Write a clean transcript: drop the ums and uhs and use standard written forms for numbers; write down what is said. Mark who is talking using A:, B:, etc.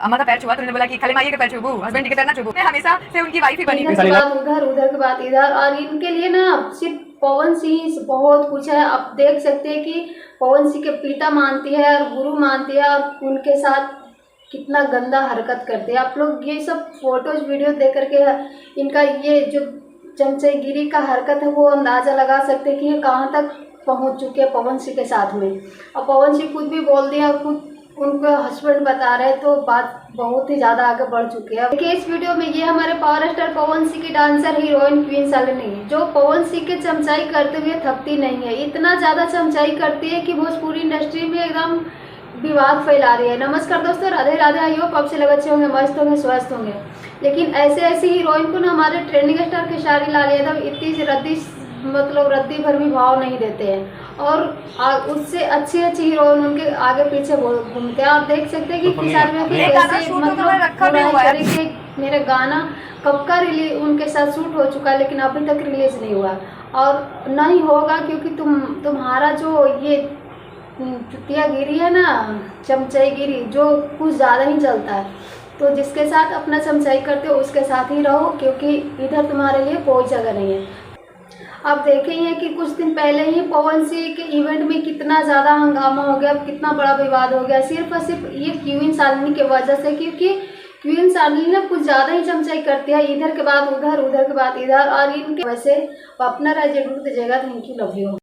A: अम्मा का पैर छुआ तो उन्होंने बोला कि खाली माइये का पैर छुबू, हस्बैंड की तरह छुबू। मैं हमेशा से उनकी वाइफ ही बनी।
B: इधर की बात उधर, उधर की बात इधर, और इनके लिए ना सिर्फ पवन सिंह बहुत कुछ है। आप देख सकते हैं कि पवन सिंह के पिता मानती है और गुरु मानती है, और उनके साथ कितना गंदा हरकत करते हैं। आप लोग ये सब फोटोज वीडियो देख करके इनका ये जो चमचेगिरी का हरकत है वो अंदाज़ा लगा सकते हैं कि ये कहाँ तक पहुँच चुके हैं पवन सिंह के साथ में। और पवन सिंह खुद भी बोल दिया, खुद उनके हस्बैंड बता रहे, तो बात बहुत ही ज़्यादा आगे बढ़ चुकी है। देखिए इस वीडियो में ये हमारे पावर स्टार पवन सिंह की डांसर हीरोइन क्वीन शालिनी, जो पवन सिंह के चमचाई करते हुए थकती नहीं है। इतना ज़्यादा चमचाई करती है कि भोजपुरी इंडस्ट्री में एकदम विवाद फैला रही है। नमस्कार दोस्तों, राधे राधे। आई होप आप से लग अच्छे होंगे, मस्त होंगे, स्वस्थ होंगे। लेकिन ऐसे ऐसी हीरोइन को ना हमारे ट्रेंडिंग स्टार खेसारी लाल यादव इतनी रद्दी मतलब रद्दी भर भी भाव नहीं देते हैं, और उससे अच्छी अच्छी हीरोइन उनके आगे पीछे घूमते हैं। आप देख सकते हैं कि खेसारी में भी ऐसे मतलब मेरे गाना कब का रिलीज उनके साथ शूट हो चुका है, लेकिन अभी तक रिलीज नहीं हुआ और नहीं होगा, क्योंकि तुम्हारा जो ये चुतियागिरी है ना, चमचाईगिरी, जो कुछ ज़्यादा ही चलता है। तो जिसके साथ अपना चमचाई करते हो उसके साथ ही रहो, क्योंकि इधर तुम्हारे लिए कोई जगह नहीं है। आप देखेंगे कि कुछ दिन पहले ही पवन सिंह के इवेंट में कितना ज़्यादा हंगामा हो गया, कितना बड़ा विवाद हो गया, सिर्फ और सिर्फ ये क्वीन शालिनी की वजह से। क्योंकि क्वीन शालिनी ना कुछ ज़्यादा ही चमचाई करती है, इधर के बाद उधर, उधर के बाद इधर, और इनके वजह से अपना राज्य डूब दीजिएगा। Thank you, love you.